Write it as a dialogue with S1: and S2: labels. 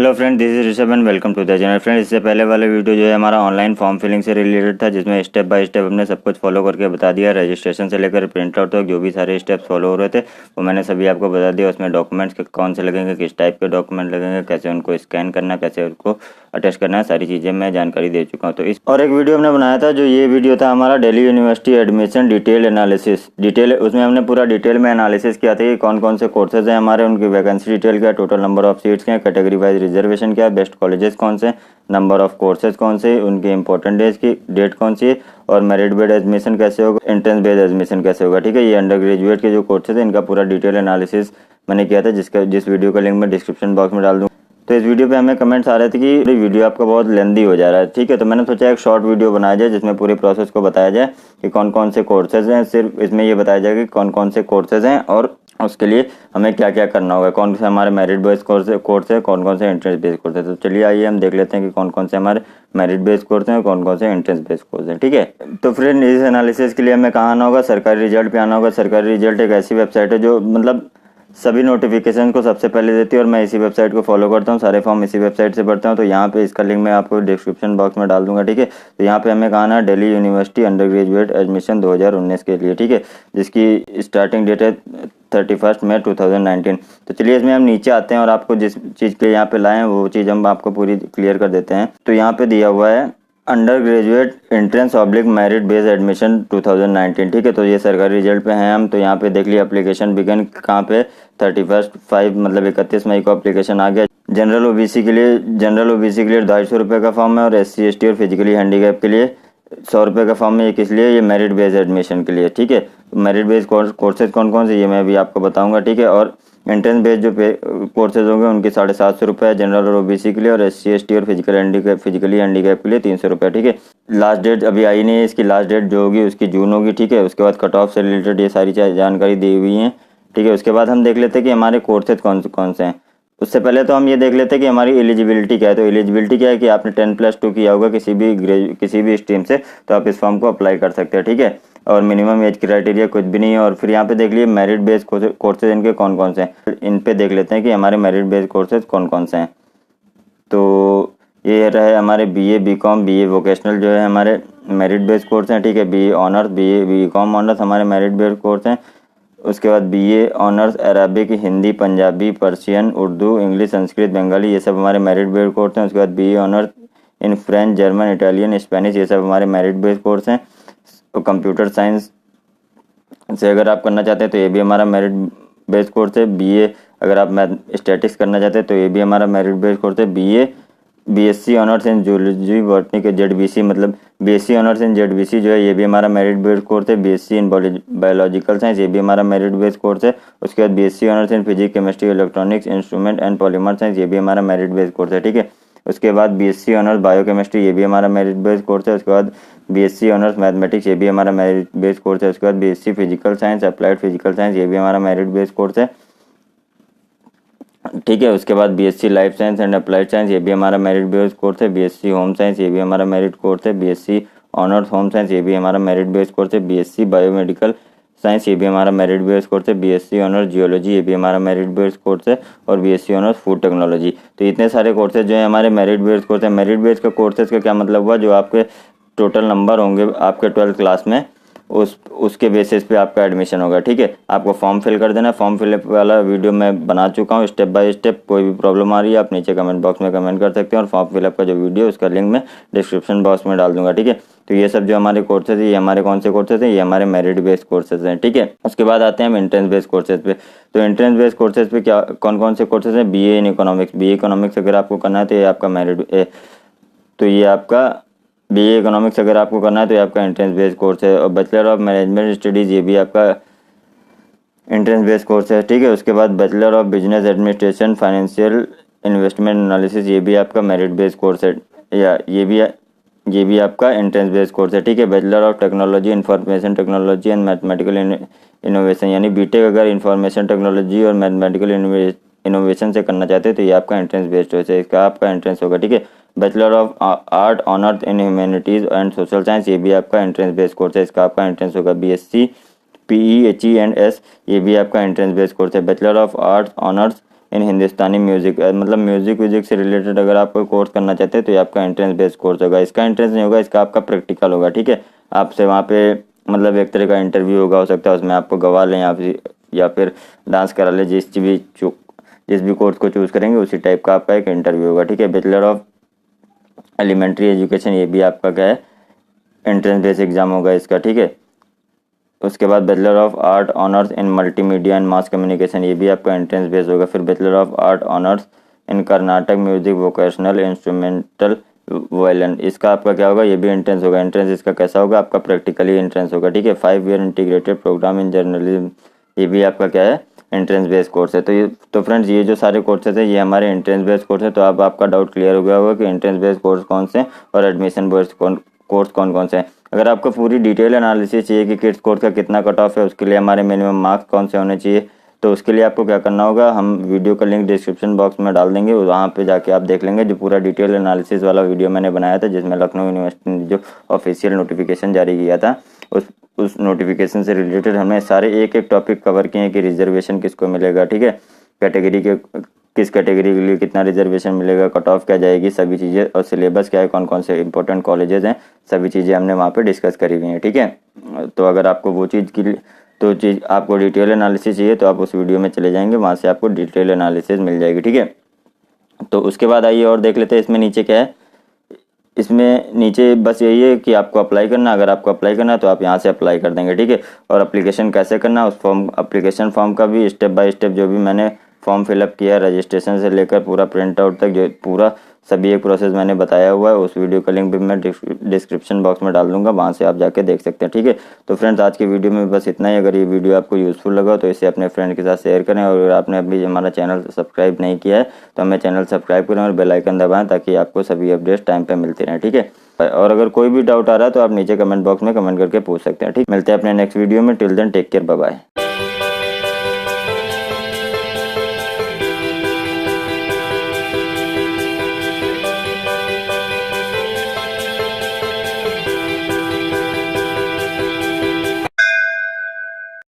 S1: Hello friend, this is Rishabh and welcome to the channel. Friend, इससे पहले वाला video जो है हमारा ऑनलाइन फॉर्म फिलिंग से रिलेटेड था, जिसमें स्टेप बाय स्टेप हमने सब कुछ फॉलो करके बता दिया। रजिस्ट्रेशन से लेकर प्रिंट आउट तक जो भी सारे स्टेप्स फॉलो हो रहे थे वो मैंने सभी आपको बता दिया। उसमें डॉक्यूमेंट्स कौन से लगेंगे, किस टाइप के डॉक्यूमेंट लगेंगे, कैसे उनको स्कैन करना, कैसे उनको अटैच करना है, सारी चीज़ें मैं जानकारी दे चुका हूँ। तो इस और एक वीडियो हमने बनाया था, जो ये वीडियो था हमारा Delhi university admission detail analysis. उसमें हमने पूरा डिटेल में एनालिसिस किया था कि कौन कौन से कोर्सेज हैं हमारे, उनकी वैकेंसी डिटेल क्या है, टोटल नंबर ऑफ सीट्स क्या है, कैटेगरी वाइज रिजर्वेशन क्या है, बेस्ट कॉलेजेस कौन से, नंबर ऑफ कोर्सेज कौन से, उनके इंपॉर्टेंट डेज की डेट कौन सी है, और मेरिट बेस्ड एडमिशन कैसे होगा, एंट्रेंस बेस्ड एडमिशन कैसे होगा। ठीक है, ये अंडर ग्रेजुएट के जो कोर्सेज हैं इनका पूरा डिटेल एनालिसिस मैंने किया था, जिस वीडियो का लिंक मैं डिस्क्रिप्शन बॉक्स में डाल दूँ। तो इस वीडियो पे हमें कमेंट्स आ रहे थे कि वीडियो आपका बहुत लेंदी हो जा रहा है। ठीक है, तो मैंने सोचा एक शॉर्ट वीडियो बनाया जाए जिसमें पूरी प्रोसेस को बताया जाए कि कौन कौन से कोर्सेज हैं। सिर्फ इसमें ये बताया जाए कि कौन कौन से कोर्सेज हैं और उसके लिए हमें क्या क्या करना होगा, कौन से हमारे मेरिट बेस्ड कोर्स है, कौन कौन से एंट्रेंस बेस्ड कोर्स है। तो चलिए आइए हम देख लेते हैं कि कौन कौन से हमारे मेरिट बेस्ड कोर्स हैं और कौन कौन से एंट्रेंस बेस्ड कोर्स हैं। ठीक है, तो फ्रेंड इस एनालिसिस के लिए हमें कहाँ आना होगा, सरकारी रिजल्ट पे आना होगा। सरकारी रिजल्ट एक ऐसी वेबसाइट है जो मतलब सभी नोटिफिकेशन को सबसे पहले देती है और मैं इसी वेबसाइट को फॉलो करता हूँ, सारे फॉर्म इसी वेबसाइट से भरता हूँ। तो यहाँ पे इसका लिंक मैं आपको डिस्क्रिप्शन बॉक्स में डाल दूंगा। ठीक है, तो यहाँ पे हमें कहा ना Delhi university under graduate admission 2019 के लिए। ठीक है, जिसकी स्टार्टिंग डेट है 31 मई 2019। तो चलिए इसमें हम नीचे आते हैं और आपको जिस चीज़ के लिए यहाँ पे लाए हैं वो चीज़ हम आपको पूरी क्लियर कर देते हैं। तो यहाँ पे दिया हुआ है under graduate entrance oblique merit based admission 2019। ठीक है, तो ये सरकारी रिजल्ट पे हैं हम। तो यहाँ पे देख लिया एप्लीकेशन बिगन कहाँ पे 31/5 मतलब 31 मई को एप्लीकेशन आ गया। जनरल ओबीसी के लिए 250 रुपये का फॉर्म है और SC ST और फिजिकली हैंडीकैप के लिए 100 रुपये का फॉर्म है। ये किस लिए, ये मेरिट बेस्ड एडमिशन के लिए। ठीक है, मेरिट बेस्ड कोर्सेज कौन कौन से ये मैं भी आपको बताऊंगा। ठीक है, और एंट्रेंस बेस्ड जो कोर्सेज होंगे उनके 750 रुपये जनरल और ओबीसी के लिए, और SC ST और फिजिकली हैंडीकैप के लिए 300 रुपये। ठीक है, लास्ट डेट अभी आई नहीं है, इसकी लास्ट डेट जो होगी उसकी जून होगी। ठीक है, उसके बाद कट ऑफ से रिलेटेड ये सारी जानकारी दी हुई है। ठीक है, उसके बाद हम देख लेते हैं कि हमारे कोर्सेज कौन से हैं। उससे पहले तो हम ये देख लेते हैं कि हमारी एलिजिबिलिटी क्या है। तो एलिजिबिलिटी क्या है कि आपने 10+2 किया होगा किसी भी स्ट्रीम से, तो आप इस फॉर्म को अप्लाई कर सकते हैं। ठीक है, और मिनिमम एज क्राइटेरिया कुछ भी नहीं है। और फिर यहाँ पे देख लिए मेरिट बेस्ड कोर्सेज इनके कौन कौन से हैं। इन पे देख लेते हैं कि हमारे मेरिट बेस्ड कोर्सेज कौन कौन से हैं। तो ये रहे हमारे BA BCom BA वोकेशनल जो है हमारे मेरिट बेस्ड कोर्स हैं। ठीक है, BA honours BA BCom honours हमारे मेरिट बेस्ड कोर्स हैं। उसके बाद BA honours Arabic Hindi Punjabi Persian Urdu English Sanskrit Bengali, ये सब हमारे मेरिट बेस्ड कोर्स हैं। उसके बाद BA honours in French German Italian Spanish, ये सब हमारे मेरिट बेस्ड कोर्स हैं। तो कंप्यूटर साइंस से अगर आप करना चाहते हैं तो ये भी हमारा मेरिट बेस्ड कोर्स है। BA अगर आप मैथ स्टैटिक्स करना चाहते हैं तो ये भी हमारा मेरिट बेस्ड कोर्स है। BSc honours in zoology botany के ZBC मतलब BSc ऑनर्स इन ZBC जो है ये भी हमारा मेरिट बेस्ड कोर्स है। BSc इन बायोलॉजिकल साइंस ये भी हमारा मेरिट बेस्ड कोर्स है। उसके बाद BSc honours in physics chemistry electronics instrument and polymer science ये भी हमारा मेरिट बेस्ड कोर्स है। ठीक है, उसके बाद BSc ऑनर्स बायोकेमिस्ट्री ये भी हमारा मेरिट बेस्ड कोर्स है। उसके बाद BSc ऑनर्स मैथमेटिक्स ये भी हमारा मेरिट बेस्ड कोर्स है। उसके बाद BSc physical science applied physical science ये भी हमारा मेरिट बेस्ड कोर्स है। ठीक है, उसके बाद BSc life science and applied science ये भी हमारा मेरिट बेस्ड कोर्स है। BSc होम साइंस ये भी हमारा मेरिट कोर्स है। BSc ऑनर्स होम साइंस ये भी हमारा मेरिट बेस्ड कोर्स है। BSc बायोमेडिकल साइंस ये भी हमारा मेरिट बेस्ड कोर्स है। BSc ऑनर्स जियोलॉजी ये भी हमारा मेरिट बेस्ड कोर्स है। और BSc ऑनर्स फूड टेक्नोलॉजी। तो इतने सारे कोर्सेज जो है हमारे मेरिट बेस्ड कोर्स है। मेरिट बेस्ड का कोर्सेज का क्या मतलब हुआ, जो आपके टोटल नंबर होंगे आपके 12th क्लास में उसके बेसिस पे आपका एडमिशन होगा। ठीक है, आपको फॉर्म फिल कर देना। फॉर्म फिलअप वाला वीडियो मैं बना चुका हूँ स्टेप बाय स्टेप। कोई भी प्रॉब्लम आ रही है आप नीचे कमेंट बॉक्स में कमेंट कर सकते हैं और फॉर्म फिलअप का जो वीडियो उसका लिंक मैं डिस्क्रिप्शन बॉक्स में डाल दूंगा। ठीक है, तो ये सब जो हमारे कोर्सेज है ये हमारे कौन से कोर्सेज हैं, ये हमारे मेरिट बेस्ड कोर्सेज हैं। ठीक है, उसके बाद आते हैं हम एंट्रेंस बेस्ड कोर्सेज पे। तो एंट्रेंस बेस्ड कोर्सेज पे क्या कौन कौन से कोर्सेज हैं, BA in economics. BA economics अगर आपको करना है तो ये आपका BA इकोनॉमिक्स अगर आपको करना है तो ये आपका एंट्रेंस बेस्ड कोर्स है। और बैचलर ऑफ मैनेजमेंट स्टडीज़ ये भी आपका एंट्रेंस बेस्ड कोर्स है। ठीक है, उसके बाद bachelor of business administration financial investment analysis ये भी आपका मेरिट बेस्ड कोर्स है, या ये भी आपका एंट्रेंस बेस्ड कोर्स है। ठीक है, bachelor of technology information technology and mathematical innovation यानी BTech अगर इंफॉर्मेशन टेक्नोलॉजी और मैथमेटिकल इनोवेशन से करना चाहते हैं तो ये आपका एंट्रेंस बेस्ड कोर्स है, इसका आपका एंट्रेंस होगा। ठीक है, bachelor of art honours in humanities and social science ये भी आपका एंट्रेंस बेस्ड कोर्स है, इसका आपका एंट्रेंस होगा। BSc PE HE and S ये भी आपका एंट्रेंस बेस्ड कोर्स है। Bachelor of arts honours in Hindustani music, मतलब म्यूजिक व्यूजिक से रिलेटेड अगर आप कोई कोर्स करना चाहते हैं तो ये आपका एंट्रेंस बेस्ड कोर्स होगा। इसका एंट्रेंस नहीं होगा, इसका आपका प्रैक्टिकल होगा, ठीक है। आपसे वहाँ पे मतलब एक तरह का इंटरव्यू होगा, हो सकता है उसमें आपको गवा लें या फिर डांस करा ले, जिस भी कोर्स को चूज़ करेंगे उसी टाइप का आपका एक इंटरव्यू होगा, ठीक है। बैचलर ऑफ एलिमेंट्री एजुकेशन, ये भी आपका क्या है, एंट्रेंस बेस्ड एग्जाम होगा इसका, ठीक है। उसके बाद bachelor of art honours in multimedia and mass communication, ये भी आपका एंट्रेंस बेस्ड होगा। फिर bachelor of art honours in Karnataka music vocational instrumental violin, इसका आपका क्या होगा, ये भी एंट्रेंस होगा। एंट्रेंस इसका कैसा होगा, आपका प्रैक्टिकली एंट्रेंस होगा, ठीक है। 5 year integrated programme in journalism, ये भी आपका क्या है, एंट्रेंस बेस्ड कोर्स है। तो फ्रेंड्स ये जो सारे कोर्सेज है ये हमारे एंट्रेंस बेस्ड कोर्स है। तो अब आपका डाउट क्लियर हो गया होगा कि एंट्रेंस बेस्ड कोर्स कौन से और एडमिशन बेस्ड कोर्स कौन कौन से हैं। अगर आपको पूरी डिटेल एनालिसिस चाहिए कि किस कोर्स का कितना कट ऑफ है, उसके लिए हमारे मिनिमम मार्क्स कौन से होने चाहिए, तो उसके लिए आपको क्या करना होगा, हम वीडियो का लिंक डिस्क्रिप्शन बॉक्स में डाल देंगे, वहाँ पे जाके आप देख लेंगे जो पूरा डिटेल एनालिसिस वाला वीडियो मैंने बनाया था, जिसमें लखनऊ यूनिवर्सिटी ने जो ऑफिशियल नोटिफिकेशन जारी किया था उस नोटिफिकेशन से रिलेटेड हमने सारे एक एक टॉपिक कवर किए हैं कि रिजर्वेशन किसको मिलेगा, ठीक है, किस कैटेगरी के लिए कितना रिजर्वेशन मिलेगा, कट ऑफ क्या जाएगी, सभी चीज़ें, और सिलेबस क्या है, कौन कौन से इंपॉर्टेंट कॉलेजेस हैं, सभी चीज़ें हमने वहाँ पे डिस्कस करी हुई हैं, ठीक है। तो अगर आपको वो चीज़ आपको डिटेल एनालिसिस चाहिए तो आप उस वीडियो में चले जाएंगे, वहाँ से आपको डिटेल एनालिसिस मिल जाएगी, ठीक है। तो उसके बाद आइए और देख लेते हैं इसमें नीचे क्या है। इसमें नीचे बस यही है कि आपको अप्लाई करना, अगर आपको अप्लाई करना है तो आप यहाँ से अप्लाई कर देंगे, ठीक है। और अप्लीकेशन कैसे करना, उस अप्लीकेशन फॉर्म का भी स्टेप बाय स्टेप जो भी मैंने फॉर्म फिलअप किया, रजिस्ट्रेशन से लेकर पूरा प्रिंट आउट तक, जो पूरा सभी एक प्रोसेस मैंने बताया हुआ है, उस वीडियो का लिंक भी मैं डिस्क्रिप्शन बॉक्स में डाल दूंगा, वहाँ से आप जाके देख सकते हैं, ठीक है। तो फ्रेंड्स आज की वीडियो में बस इतना ही। अगर ये वीडियो आपको यूज़फुल लगा तो इसे अपने फ्रेंड के साथ शेयर करें, और अगर आपने अभी हमारा चैनल सब्सक्राइब नहीं किया है तो हमें चैनल सब्सक्राइब करें और बेल आइकन दबाएं, ताकि आपको सभी अपडेट्स टाइम पे मिलते रहें, ठीक है। और अगर कोई भी डाउट आ रहा है तो आप नीचे कमेंट बॉक्स में कमेंट करके पूछ सकते हैं, ठीक। मिलते हैं अपने नेक्स्ट वीडियो में। Till then take care, bye bye.